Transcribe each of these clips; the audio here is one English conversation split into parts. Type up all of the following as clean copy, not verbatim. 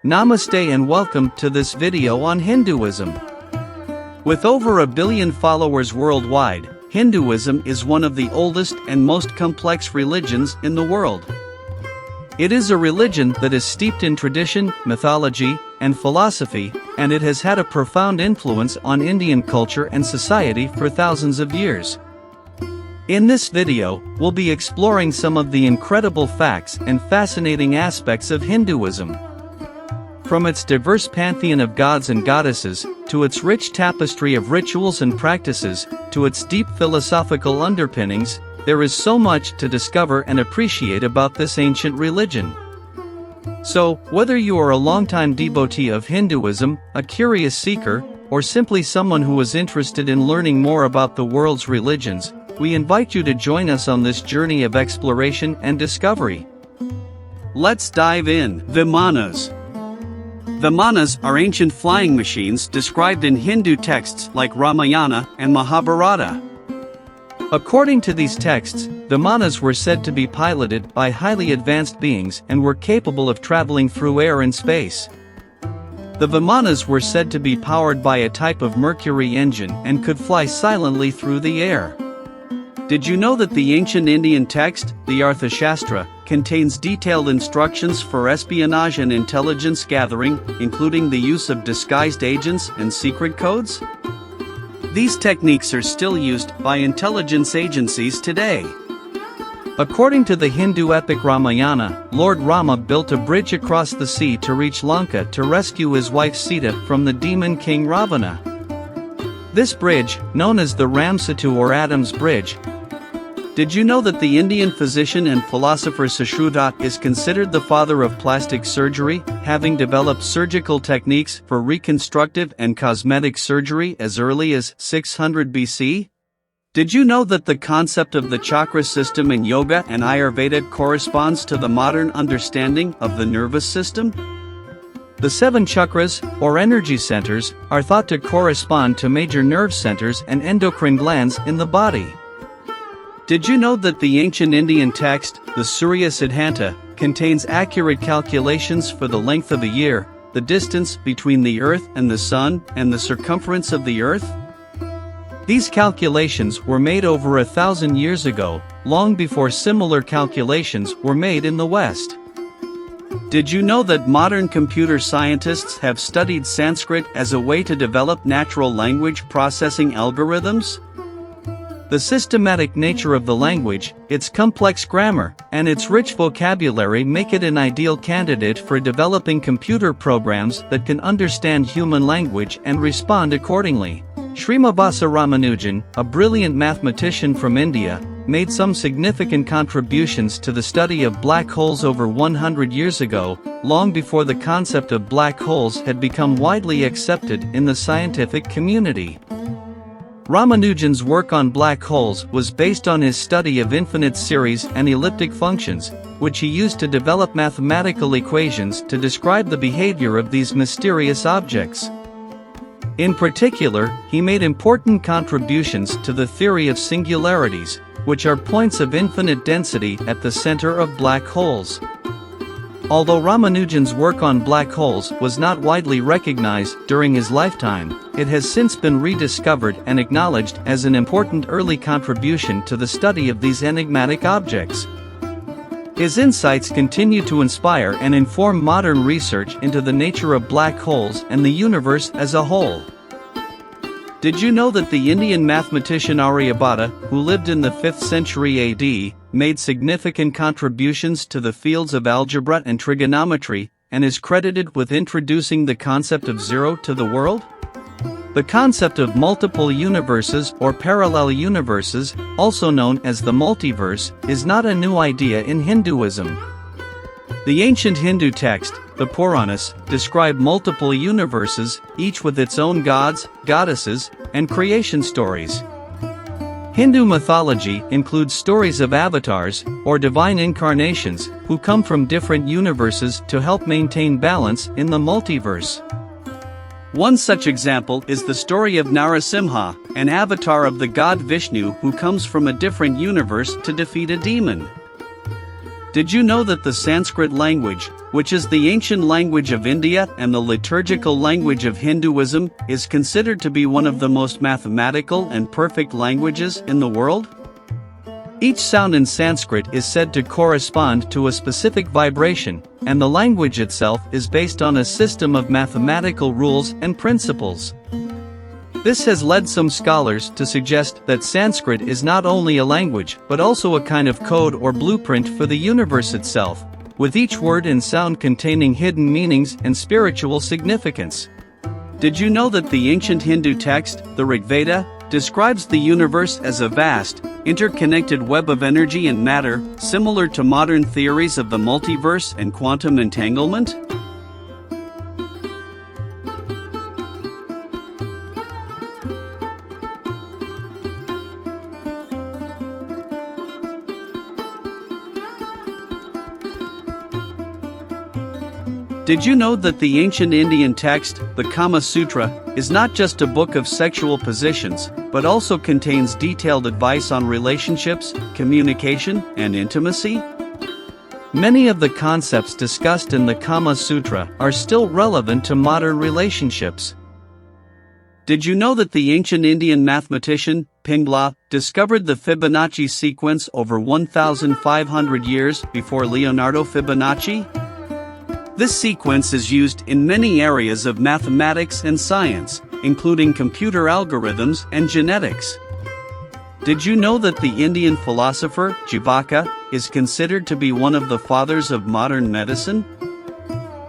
Namaste and welcome to this video on Hinduism. With over 1 billion followers worldwide, Hinduism is one of the oldest and most complex religions in the world. It is a religion that is steeped in tradition, mythology, and philosophy, and it has had a profound influence on Indian culture and society for thousands of years. In this video, we'll be exploring some of the incredible facts and fascinating aspects of Hinduism. From its diverse pantheon of gods and goddesses, to its rich tapestry of rituals and practices, to its deep philosophical underpinnings, there is so much to discover and appreciate about this ancient religion. So, whether you are a longtime devotee of Hinduism, a curious seeker, or simply someone who is interested in learning more about the world's religions, we invite you to join us on this journey of exploration and discovery. Let's dive in. Vimanas. Vimanas are ancient flying machines described in Hindu texts like Ramayana and Mahabharata. According to these texts, Vimanas were said to be piloted by highly advanced beings and were capable of traveling through air and space. The Vimanas were said to be powered by a type of mercury engine and could fly silently through the air. Did you know that the ancient Indian text, the Arthashastra, contains detailed instructions for espionage and intelligence gathering, including the use of disguised agents and secret codes? These techniques are still used by intelligence agencies today. According to the Hindu epic Ramayana, Lord Rama built a bridge across the sea to reach Lanka to rescue his wife Sita from the demon king Ravana. This bridge, known as the Ramsetu or Adam's Bridge. Did you know that the Indian physician and philosopher Sushruta is considered the father of plastic surgery, having developed surgical techniques for reconstructive and cosmetic surgery as early as 600 BC? Did you know that the concept of the chakra system in yoga and Ayurveda corresponds to the modern understanding of the nervous system? The 7 chakras, or energy centers, are thought to correspond to major nerve centers and endocrine glands in the body. Did you know that the ancient Indian text, the Surya Siddhanta, contains accurate calculations for the length of a year, the distance between the Earth and the Sun, and the circumference of the Earth? These calculations were made over 1,000 years ago, long before similar calculations were made in the West. Did you know that modern computer scientists have studied Sanskrit as a way to develop natural language processing algorithms? The systematic nature of the language, its complex grammar, and its rich vocabulary make it an ideal candidate for developing computer programs that can understand human language and respond accordingly. Srimavasa Ramanujan, a brilliant mathematician from India, made some significant contributions to the study of black holes over 100 years ago, long before the concept of black holes had become widely accepted in the scientific community. Ramanujan's work on black holes was based on his study of infinite series and elliptic functions, which he used to develop mathematical equations to describe the behavior of these mysterious objects. In particular, he made important contributions to the theory of singularities, which are points of infinite density at the center of black holes. Although Ramanujan's work on black holes was not widely recognized during his lifetime, it has since been rediscovered and acknowledged as an important early contribution to the study of these enigmatic objects. His insights continue to inspire and inform modern research into the nature of black holes and the universe as a whole. Did you know that the Indian mathematician Aryabhata, who lived in the 5th century AD, made significant contributions to the fields of algebra and trigonometry, and is credited with introducing the concept of zero to the world? The concept of multiple universes or parallel universes, also known as the multiverse, is not a new idea in Hinduism. The ancient Hindu text, the Puranas, describe multiple universes, each with its own gods, goddesses, and creation stories. Hindu mythology includes stories of avatars, or divine incarnations, who come from different universes to help maintain balance in the multiverse. One such example is the story of Narasimha, an avatar of the god Vishnu who comes from a different universe to defeat a demon. Did you know that the Sanskrit language, which is the ancient language of India and the liturgical language of Hinduism, is considered to be one of the most mathematical and perfect languages in the world? Each sound in Sanskrit is said to correspond to a specific vibration, and the language itself is based on a system of mathematical rules and principles. This has led some scholars to suggest that Sanskrit is not only a language but also a kind of code or blueprint for the universe itself, with each word and sound containing hidden meanings and spiritual significance. Did you know that the ancient Hindu text, the Rig Veda, describes the universe as a vast, interconnected web of energy and matter, similar to modern theories of the multiverse and quantum entanglement? Did you know that the ancient Indian text, the Kama Sutra, is not just a book of sexual positions, but also contains detailed advice on relationships, communication, and intimacy? Many of the concepts discussed in the Kama Sutra are still relevant to modern relationships. Did you know that the ancient Indian mathematician, Pingala, discovered the Fibonacci sequence over 1,500 years before Leonardo Fibonacci? This sequence is used in many areas of mathematics and science, including computer algorithms and genetics. Did you know that the Indian philosopher, Jivaka, is considered to be one of the fathers of modern medicine?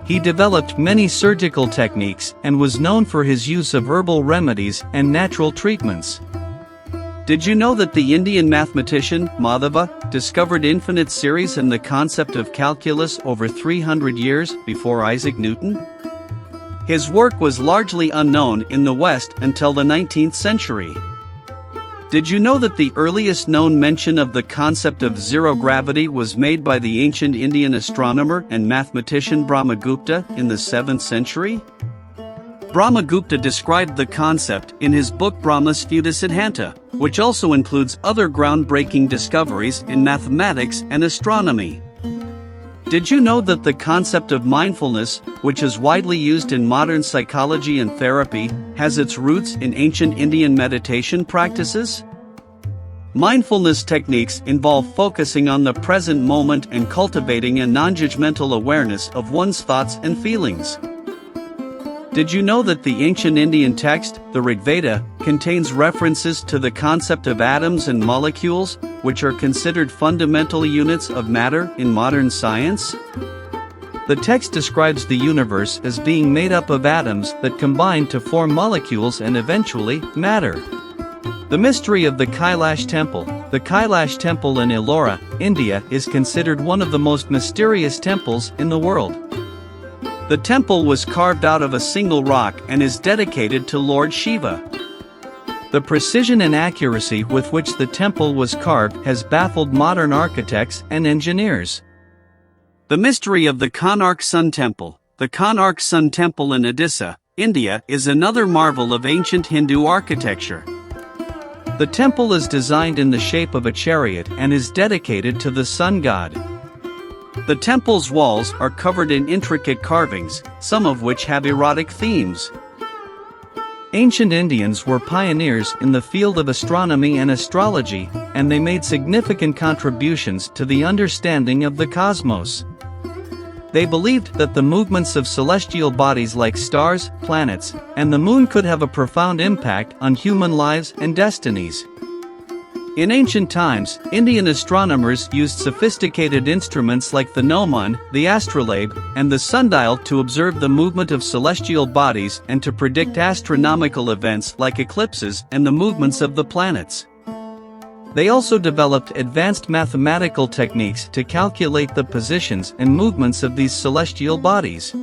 He developed many surgical techniques and was known for his use of herbal remedies and natural treatments. Did you know that the Indian mathematician, Madhava, discovered infinite series and the concept of calculus over 300 years before Isaac Newton? His work was largely unknown in the West until the 19th century. Did you know that the earliest known mention of the concept of zero gravity was made by the ancient Indian astronomer and mathematician Brahmagupta in the 7th century? Brahmagupta described the concept in his book Brahma Siddhanta, which also includes other groundbreaking discoveries in mathematics and astronomy. Did you know that the concept of mindfulness, which is widely used in modern psychology and therapy, has its roots in ancient Indian meditation practices? Mindfulness techniques involve focusing on the present moment and cultivating a non-judgmental awareness of one's thoughts and feelings. Did you know that the ancient Indian text, the Rig Veda, contains references to the concept of atoms and molecules, which are considered fundamental units of matter in modern science? The text describes the universe as being made up of atoms that combine to form molecules and eventually, matter. The mystery of the Kailash Temple. The Kailash Temple in Ellora, India, is considered one of the most mysterious temples in the world. The temple was carved out of a single rock and is dedicated to Lord Shiva. The precision and accuracy with which the temple was carved has baffled modern architects and engineers. The mystery of the Konark Sun Temple. The Konark Sun Temple in Odisha, India, is another marvel of ancient Hindu architecture. The temple is designed in the shape of a chariot and is dedicated to the sun god. The temple's walls are covered in intricate carvings, some of which have erotic themes. Ancient Indians were pioneers in the field of astronomy and astrology, and they made significant contributions to the understanding of the cosmos. They believed that the movements of celestial bodies like stars, planets, and the moon could have a profound impact on human lives and destinies. In ancient times, Indian astronomers used sophisticated instruments like the gnomon, the astrolabe, and the sundial to observe the movement of celestial bodies and to predict astronomical events like eclipses and the movements of the planets. They also developed advanced mathematical techniques to calculate the positions and movements of these celestial bodies.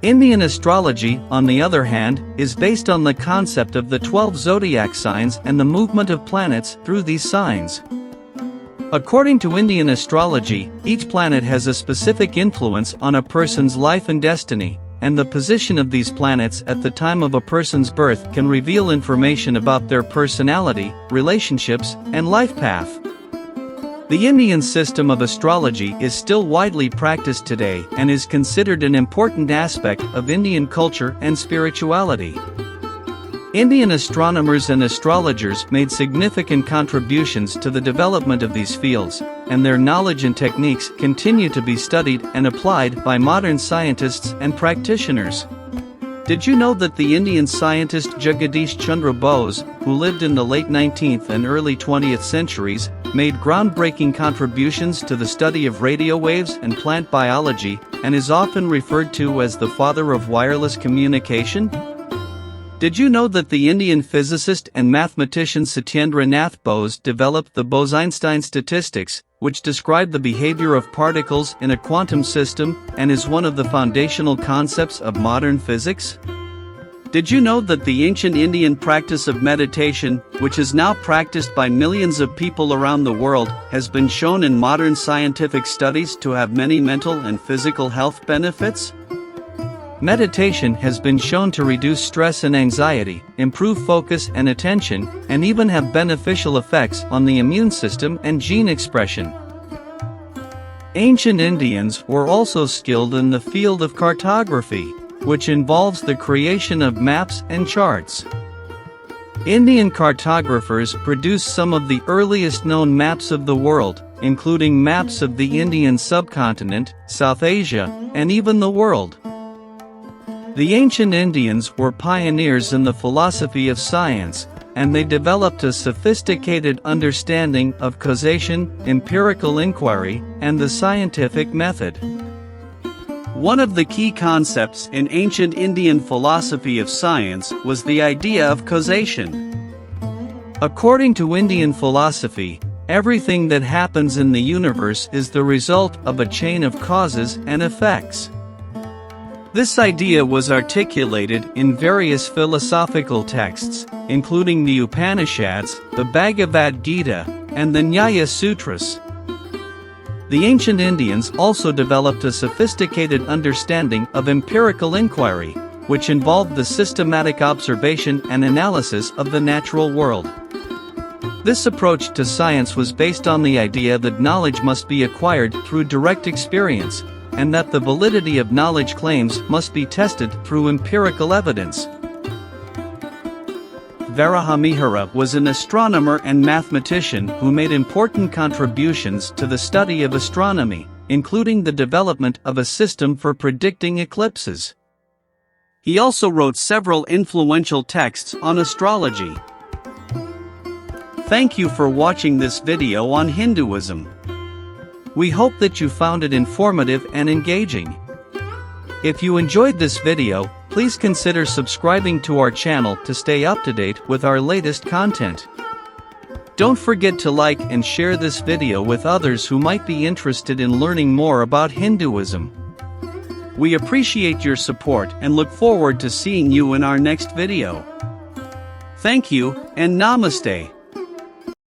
Indian astrology, on the other hand, is based on the concept of the 12 zodiac signs and the movement of planets through these signs. According to Indian astrology, each planet has a specific influence on a person's life and destiny, and the position of these planets at the time of a person's birth can reveal information about their personality, relationships, and life path. The Indian system of astrology is still widely practiced today and is considered an important aspect of Indian culture and spirituality. Indian astronomers and astrologers made significant contributions to the development of these fields, and their knowledge and techniques continue to be studied and applied by modern scientists and practitioners. Did you know that the Indian scientist Jagadish Chandra Bose, who lived in the late 19th and early 20th centuries, made groundbreaking contributions to the study of radio waves and plant biology, and is often referred to as the father of wireless communication? Did you know that the Indian physicist and mathematician Satyendra Nath Bose developed the Bose-Einstein statistics, which describe the behavior of particles in a quantum system and is one of the foundational concepts of modern physics? Did you know that the ancient Indian practice of meditation, which is now practiced by millions of people around the world, has been shown in modern scientific studies to have many mental and physical health benefits? Meditation has been shown to reduce stress and anxiety, improve focus and attention, and even have beneficial effects on the immune system and gene expression. Ancient Indians were also skilled in the field of cartography, which involves the creation of maps and charts. Indian cartographers produced some of the earliest known maps of the world, including maps of the Indian subcontinent, South Asia, and even the world. The ancient Indians were pioneers in the philosophy of science, and they developed a sophisticated understanding of causation, empirical inquiry, and the scientific method. One of the key concepts in ancient Indian philosophy of science was the idea of causation. According to Indian philosophy, everything that happens in the universe is the result of a chain of causes and effects. This idea was articulated in various philosophical texts, including the Upanishads, the Bhagavad Gita, and the Nyaya Sutras. The ancient Indians also developed a sophisticated understanding of empirical inquiry, which involved the systematic observation and analysis of the natural world. This approach to science was based on the idea that knowledge must be acquired through direct experience, and that the validity of knowledge claims must be tested through empirical evidence. Varahamihara was an astronomer and mathematician who made important contributions to the study of astronomy, including the development of a system for predicting eclipses. He also wrote several influential texts on astrology. Thank you for watching this video on Hinduism. We hope that you found it informative and engaging. If you enjoyed this video, please consider subscribing to our channel to stay up to date with our latest content. Don't forget to like and share this video with others who might be interested in learning more about Hinduism. We appreciate your support and look forward to seeing you in our next video. Thank you, and Namaste.